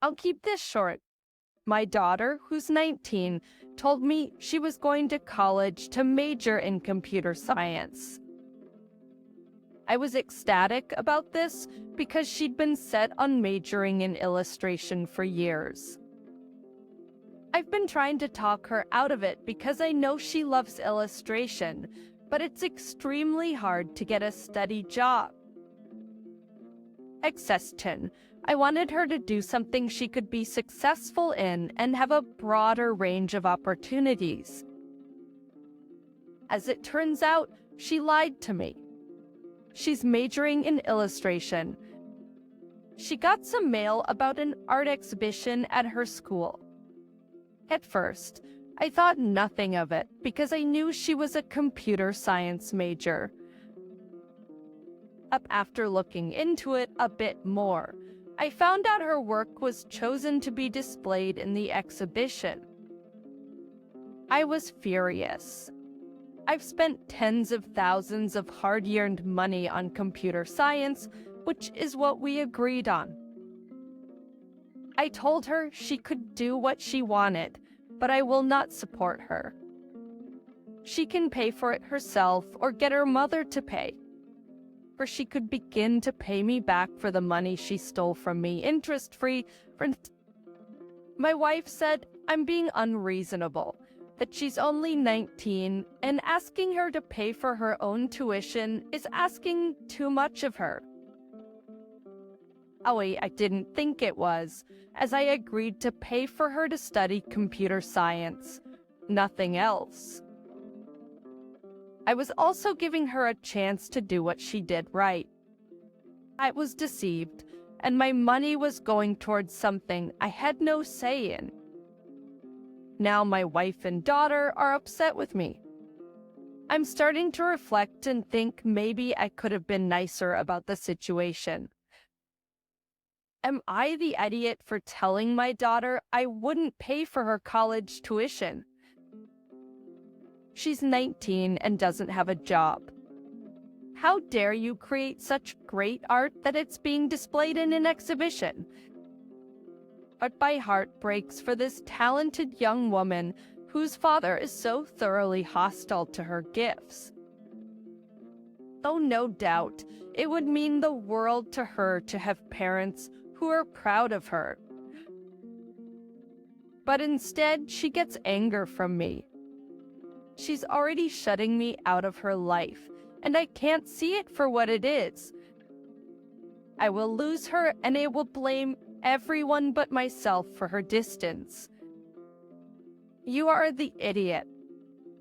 I'll keep this short. My daughter, who's 19, told me she was going to college to major in computer science. I was ecstatic about this because she'd been set on majoring in illustration for years. I've been trying to talk her out of it because I know she loves illustration, but it's extremely hard to get a steady job. Exestin, I wanted her to do something she could be successful in and have a broader range of opportunities. As it turns out, she lied to me. She's majoring in illustration. She got some mail about an art exhibition at her school. At first, I thought nothing of it because I knew she was a computer science major. After looking into it a bit more, I found out her work was chosen to be displayed in the exhibition. I was furious. I've spent tens of thousands of hard-earned money on computer science, which is what we agreed on. I told her she could do what she wanted, but I will not support her. She can pay for it herself or get her mother to pay. Or she could begin to pay me back for the money she stole from me, interest-free. My wife said I'm being unreasonable, that she's only 19, and asking her to pay for her own tuition is asking too much of her. Oh wait, I didn't think it was, as I agreed to pay for her to study computer science, nothing else. I was also giving her a chance to do what she did right. I was deceived, and my money was going towards something I had no say in. Now my wife and daughter are upset with me. I'm starting to reflect and think maybe I could have been nicer about the situation. Am I the idiot for telling my daughter I wouldn't pay for her college tuition? She's 19 and doesn't have a job. How dare you create such great art that it's being displayed in an exhibition? But my heart breaks for this talented young woman whose father is so thoroughly hostile to her gifts. Though no doubt, it would mean the world to her to have parents who are proud of her. But instead, she gets anger from me. She's already shutting me out of her life, and I can't see it for what it is. I will lose her, and I will blame everyone but myself for her distance. You are the idiot.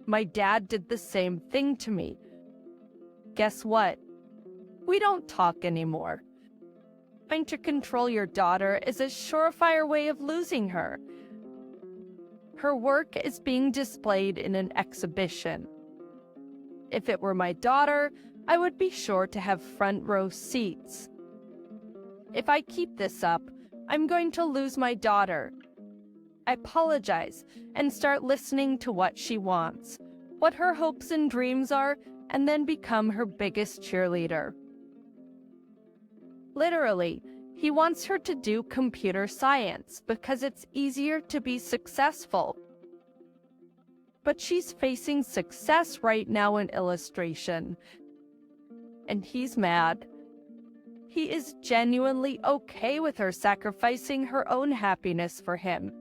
My dad did the same thing to me. Guess what? We don't talk anymore. Trying to control your daughter is a surefire way of losing her. Her work is being displayed in an exhibition. If it were my daughter, I would be sure to have front row seats. If I keep this up, I'm going to lose my daughter. I apologize and start listening to what she wants, what her hopes and dreams are, and then become her biggest cheerleader. Literally, he wants her to do computer science because it's easier to be successful. But she's facing success right now in illustration, and he's mad. He is genuinely okay with her sacrificing her own happiness for him.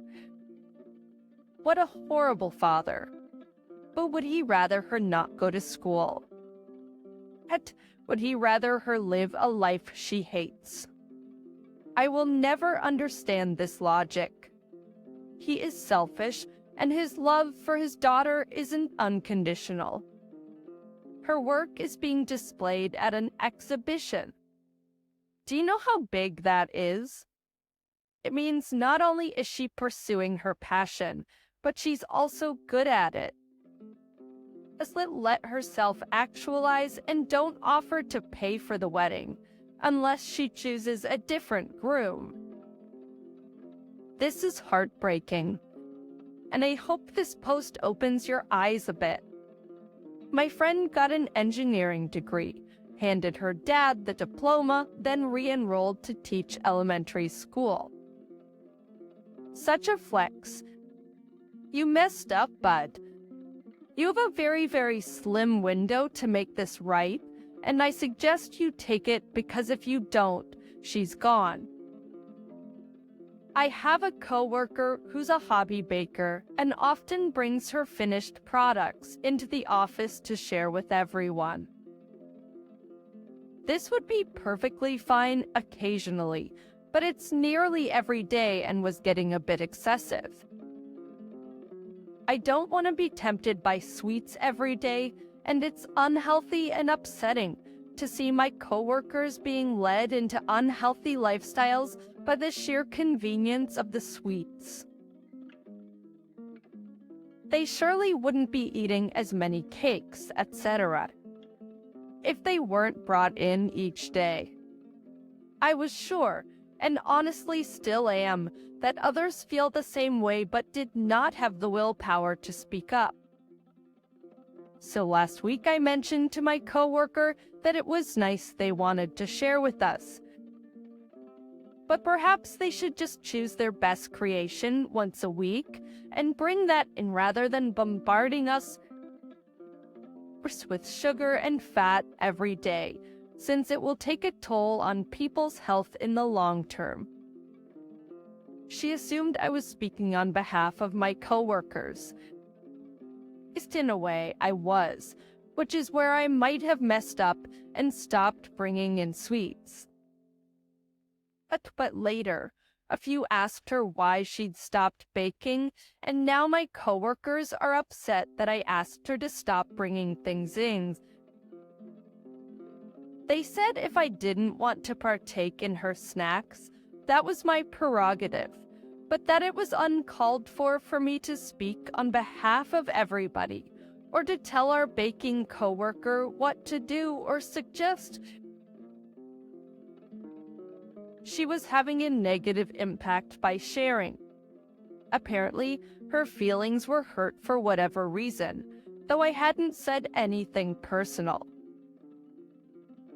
What a horrible father. But would he rather her not go to school? Yet, would he rather her live a life she hates? I will never understand this logic. He is selfish, and his love for his daughter isn't unconditional. Her work is being displayed at an exhibition. Do you know how big that is? It means not only is she pursuing her passion, but she's also good at it. Let herself actualize and don't offer to pay for the wedding, unless she chooses a different groom. This is heartbreaking, and I hope this post opens your eyes a bit. My friend got an engineering degree, handed her dad the diploma, then re-enrolled to teach elementary school. Such a flex. You messed up, bud. You have a very, very slim window to make this right, and I suggest you take it because if you don't, she's gone. I have a coworker who's a hobby baker and often brings her finished products into the office to share with everyone. This would be perfectly fine occasionally, but it's nearly every day and was getting a bit excessive. I don't want to be tempted by sweets every day, and it's unhealthy and upsetting to see my coworkers being led into unhealthy lifestyles by the sheer convenience of the sweets. They surely wouldn't be eating as many cakes, etc., if they weren't brought in each day. I was sure, and honestly still am, that others feel the same way but did not have the willpower to speak up. So last week I mentioned to my coworker that it was nice they wanted to share with us. But perhaps they should just choose their best creation once a week and bring that in rather than bombarding us with sugar and fat every day, since it will take a toll on people's health in the long term. She assumed I was speaking on behalf of my coworkers. In a way, I was, which is where I might have messed up and stopped bringing in sweets. But later, a few asked her why she'd stopped baking, and now my coworkers are upset that I asked her to stop bringing things in. They said if I didn't want to partake in her snacks, that was my prerogative, but that it was uncalled for me to speak on behalf of everybody, or to tell our baking coworker what to do or suggest. She was having a negative impact by sharing. Apparently, her feelings were hurt for whatever reason, though I hadn't said anything personal.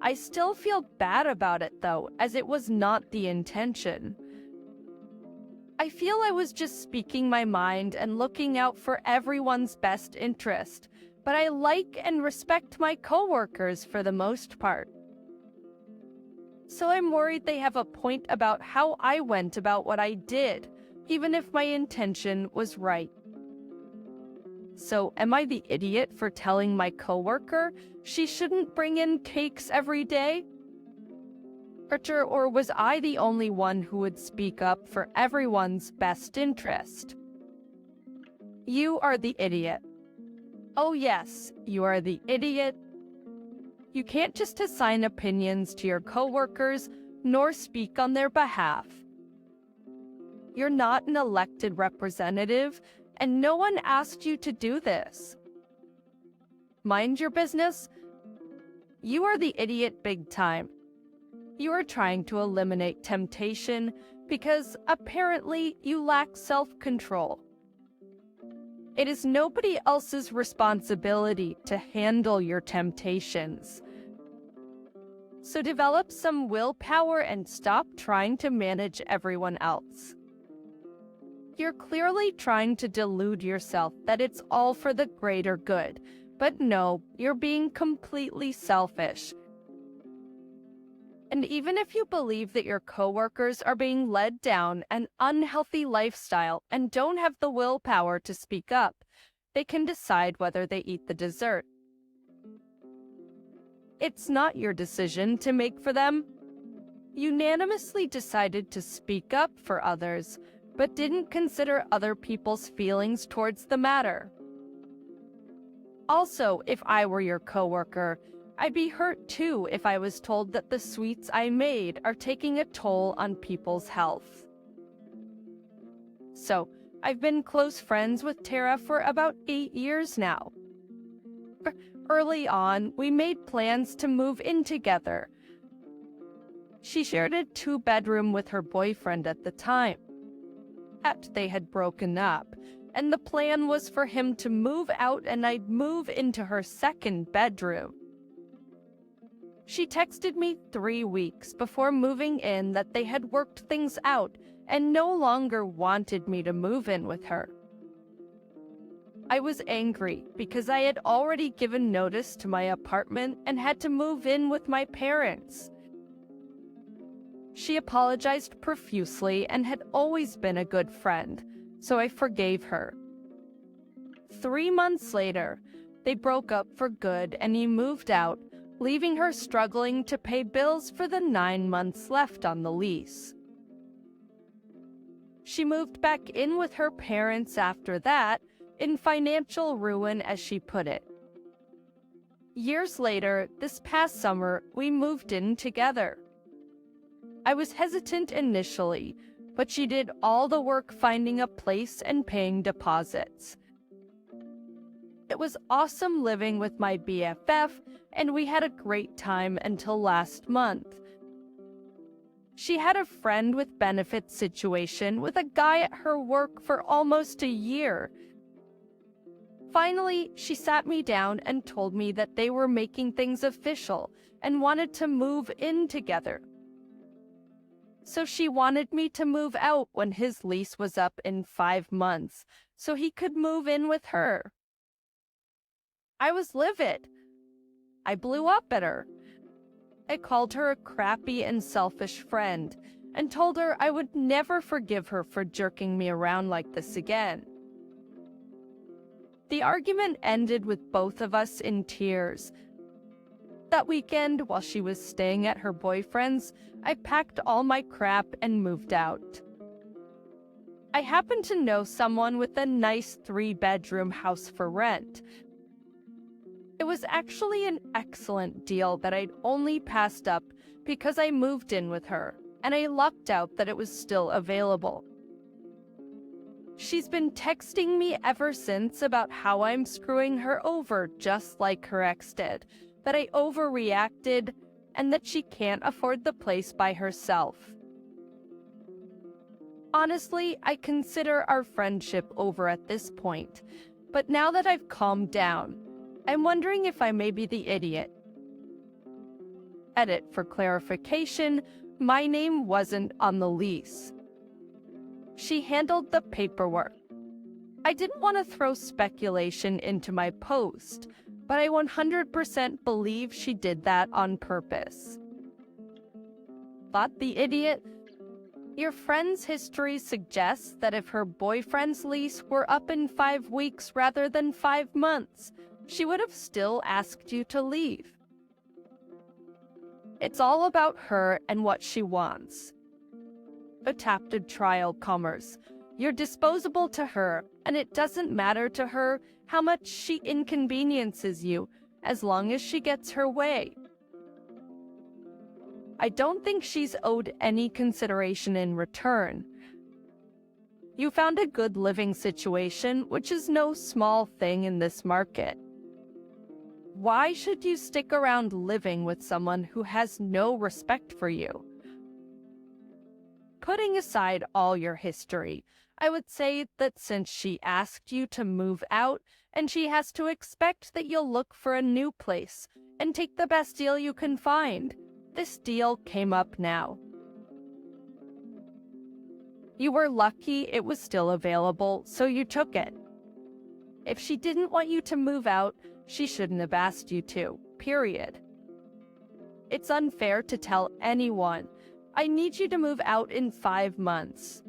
I still feel bad about it though, as it was not the intention. I feel I was just speaking my mind and looking out for everyone's best interest, but I like and respect my coworkers for the most part. So I'm worried they have a point about how I went about what I did, even if my intention was right. So am I the idiot for telling my coworker she shouldn't bring in cakes every day? Or was I the only one who would speak up for everyone's best interest? You are the idiot. Oh yes, you are the idiot. You can't just assign opinions to your coworkers, nor speak on their behalf. You're not an elected representative, and no one asked you to do this. Mind your business. You are the idiot big time. You are trying to eliminate temptation because apparently you lack self-control. It is nobody else's responsibility to handle your temptations. So develop some willpower and stop trying to manage everyone else. You're clearly trying to delude yourself that it's all for the greater good, but no, you're being completely selfish. And even if you believe that your coworkers are being led down an unhealthy lifestyle and don't have the willpower to speak up, they can decide whether they eat the dessert. It's not your decision to make for them. You unanimously decided to speak up for others, but didn't consider other people's feelings towards the matter. Also, if I were your coworker, I'd be hurt too if I was told that the sweets I made are taking a toll on people's health. So, I've been close friends with Tara for about 8 years now. Early on, we made plans to move in together. She shared a 2-bedroom with her boyfriend at the time. They had broken up, and the plan was for him to move out and I'd move into her 2nd bedroom. She texted me 3 weeks before moving in that they had worked things out and no longer wanted me to move in with her. I was angry because I had already given notice to my apartment and had to move in with my parents. She apologized profusely and had always been a good friend, so I forgave her. 3 months later, they broke up for good and he moved out, leaving her struggling to pay bills for the 9 months left on the lease. She moved back in with her parents after that, in financial ruin, as she put it. Years later, this past summer, we moved in together. I was hesitant initially, but she did all the work finding a place and paying deposits. It was awesome living with my BFF, and we had a great time until last month. She had a friend with benefits situation with a guy at her work for almost a year. Finally, she sat me down and told me that they were making things official and wanted to move in together. So she wanted me to move out when his lease was up in 5 months, so he could move in with her. I was livid. I blew up at her. I called her a crappy and selfish friend and told her I would never forgive her for jerking me around like this again. The argument ended with both of us in tears. That weekend, while she was staying at her boyfriend's, I packed all my crap and moved out. I happened to know someone with a nice 3-bedroom house for rent. It was actually an excellent deal that I'd only passed up because I moved in with her, and I lucked out that it was still available. She's been texting me ever since about how I'm screwing her over just like her ex did, that I overreacted, and that she can't afford the place by herself. Honestly, I consider our friendship over at this point, but now that I've calmed down, I'm wondering if I may be the idiot. Edit for clarification, my name wasn't on the lease. She handled the paperwork. I didn't want to throw speculation into my post, but I 100% believe she did that on purpose. Thought the idiot? Your friend's history suggests that if her boyfriend's lease were up in 5 weeks rather than 5 months, she would have still asked you to leave. It's all about her and what she wants. Adapted trial commerce. You're disposable to her, and it doesn't matter to her how much she inconveniences you, as long as she gets her way. I don't think she's owed any consideration in return. You found a good living situation, which is no small thing in this market. Why should you stick around living with someone who has no respect for you? Putting aside all your history, I would say that since she asked you to move out, and she has to expect that you'll look for a new place and take the best deal you can find, this deal came up now. You were lucky it was still available, so you took it. If she didn't want you to move out, she shouldn't have asked you to, period. It's unfair to tell anyone, I need you to move out in 5 months.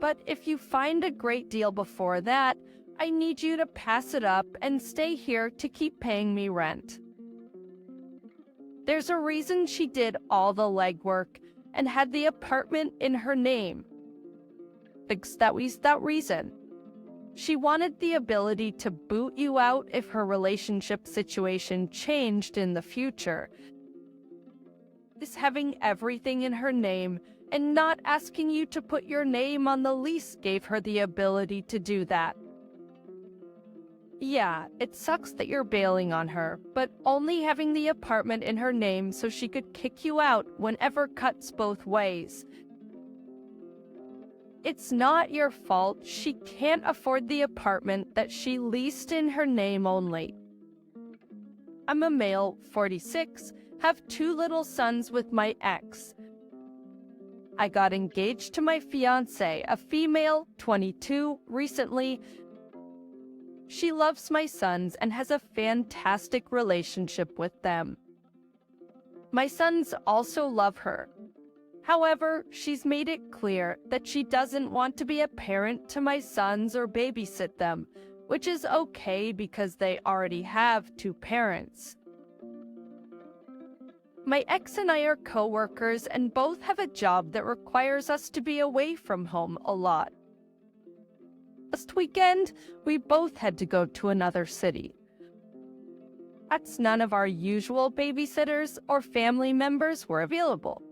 But if you find a great deal before that, I need you to pass it up and stay here to keep paying me rent. There's a reason she did all the legwork and had the apartment in her name. That was that reason. She wanted the ability to boot you out if her relationship situation changed in the future. This having everything in her name and not asking you to put your name on the lease gave her the ability to do that. Yeah, it sucks that you're bailing on her, but only having the apartment in her name so she could kick you out whenever cuts both ways. It's not your fault she can't afford the apartment that she leased in her name only. I'm a male, 46, have 2 little sons with my ex. I got engaged to my fiancé, a female, 22, recently. She loves my sons and has a fantastic relationship with them. My sons also love her. However, she's made it clear that she doesn't want to be a parent to my sons or babysit them, which is okay because they already have two parents. My ex and I are co-workers and both have a job that requires us to be away from home a lot. Last weekend, we both had to go to another city. That's none of our usual babysitters or family members were available.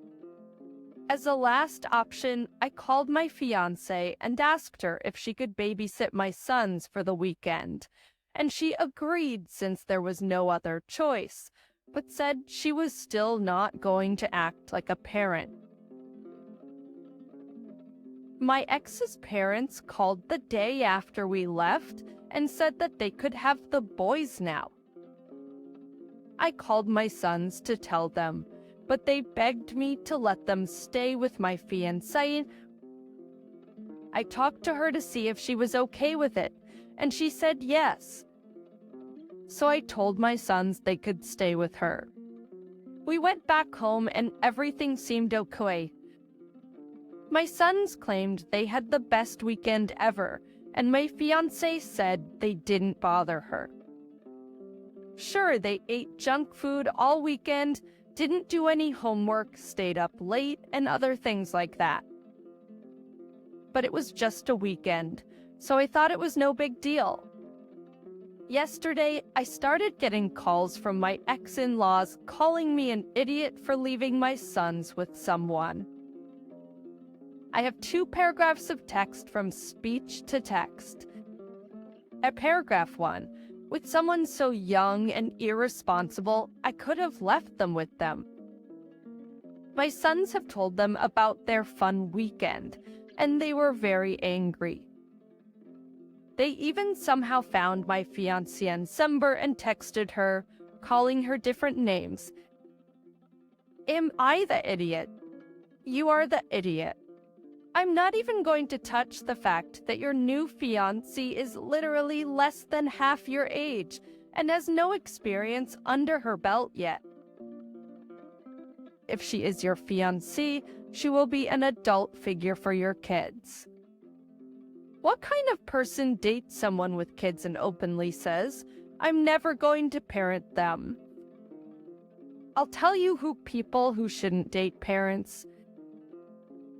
As a last option, I called my fiancé and asked her if she could babysit my sons for the weekend, and she agreed since there was no other choice, but said she was still not going to act like a parent. My ex's parents called the day after we left and said that they could have the boys now. I called my sons to tell them, but they begged me to let them stay with my fiancé. I talked to her to see if she was okay with it, and she said yes. So I told my sons they could stay with her. We went back home and everything seemed okay. My sons claimed they had the best weekend ever, and my fiancé said they didn't bother her. Sure, they ate junk food all weekend, didn't do any homework, stayed up late, and other things like that. But it was just a weekend, so I thought it was no big deal. Yesterday, I started getting calls from my ex-in-laws calling me an idiot for leaving my sons with someone. I have 2 paragraphs of text from speech to text. At paragraph 1, with someone so young and irresponsible, I could have left them with them. My sons have told them about their fun weekend, and they were very angry. They even somehow found my fiancé's number and texted her, calling her different names. Am I the idiot? You are the idiot. I'm not even going to touch the fact that your new fiancé is literally less than half your age and has no experience under her belt yet. If she is your fiancé, she will be an adult figure for your kids. What kind of person dates someone with kids and openly says, "I'm never going to parent them"? I'll tell you who people who shouldn't date parents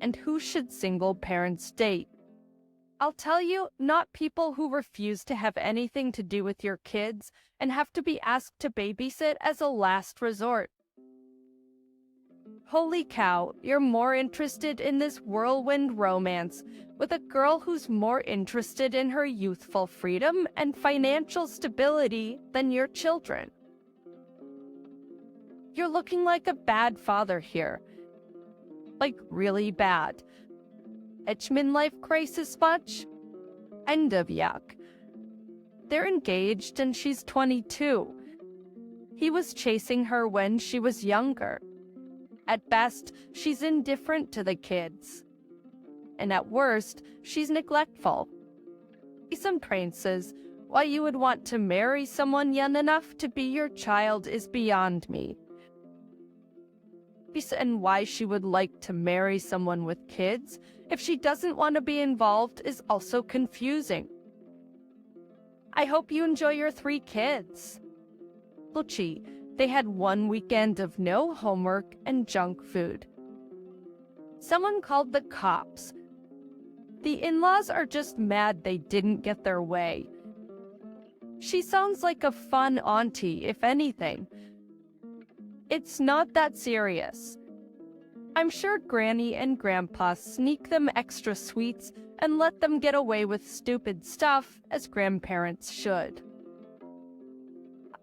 and who should single parents date. I'll tell you, not people who refuse to have anything to do with your kids and have to be asked to babysit as a last resort. Holy cow, you're more interested in this whirlwind romance with a girl who's more interested in her youthful freedom and financial stability than your children. You're looking like a bad father here. Like really bad. Midlife crisis much? End of yuck. They're engaged and she's 22. He was chasing her when she was younger. At best, she's indifferent to the kids. And at worst, she's neglectful. Some prances, why you would want to marry someone young enough to be your child is beyond me. And why she would like to marry someone with kids if she doesn't want to be involved is also confusing. I hope you enjoy your 3 kids. Luci, they had 1 weekend of no homework and junk food. Someone called the cops. The in-laws are just mad they didn't get their way. She sounds like a fun auntie, if anything. It's not that serious. I'm sure Granny and Grandpa sneak them extra sweets and let them get away with stupid stuff, as grandparents should.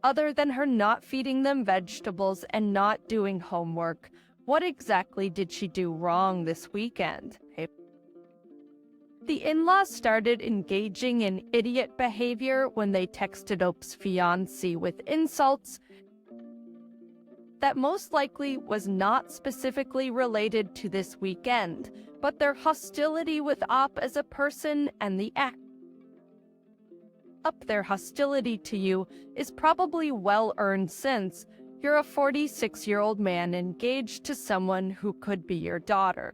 Other than her not feeding them vegetables and not doing homework, what exactly did she do wrong this weekend? The in-laws started engaging in idiot behavior when they texted Ope's fiancé with insults. that most likely was not specifically related to this weekend, but their hostility with Op as a person and the act. Their hostility to you is probably well-earned since you're a 46-year-old man engaged to someone who could be your daughter.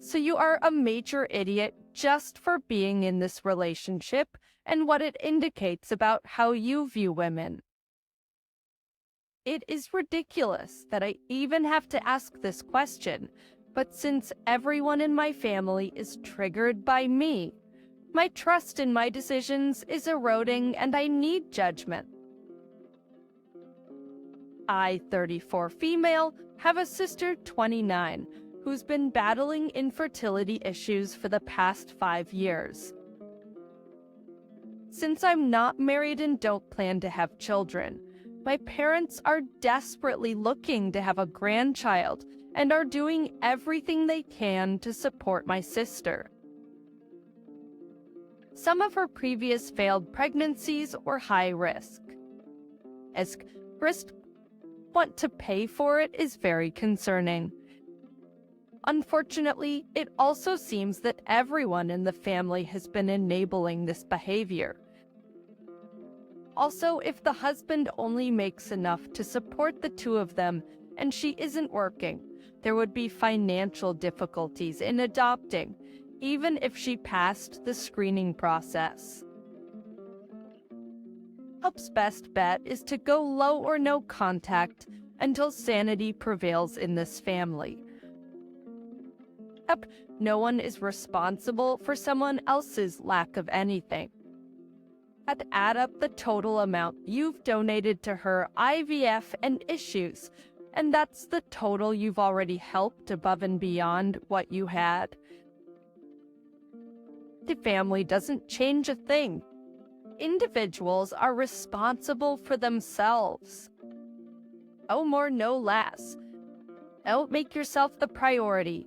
So you are a major idiot just for being in this relationship and what it indicates about how you view women. It is ridiculous that I even have to ask this question, but since everyone in my family is triggered by me, my trust in my decisions is eroding and I need judgment. I, 34 female, have a sister, 29, who's been battling infertility issues for the past 5 years. Since I'm not married and don't plan to have children, my parents are desperately looking to have a grandchild and are doing everything they can to support my sister. Some of her previous failed pregnancies were high risk. As risk want to pay for it is very concerning. Unfortunately, it also seems that everyone in the family has been enabling this behavior. Also, if the husband only makes enough to support the two of them and she isn't working, there would be financial difficulties in adopting, even if she passed the screening process. Up's best bet is to go low or no contact until sanity prevails in this family. No one is responsible for someone else's lack of anything. Add up the total amount you've donated to her IVF and issues, and that's the total you've already helped above and beyond what you had. The family doesn't change a thing. Individuals are responsible for themselves. No more, no less. Don't make yourself the priority.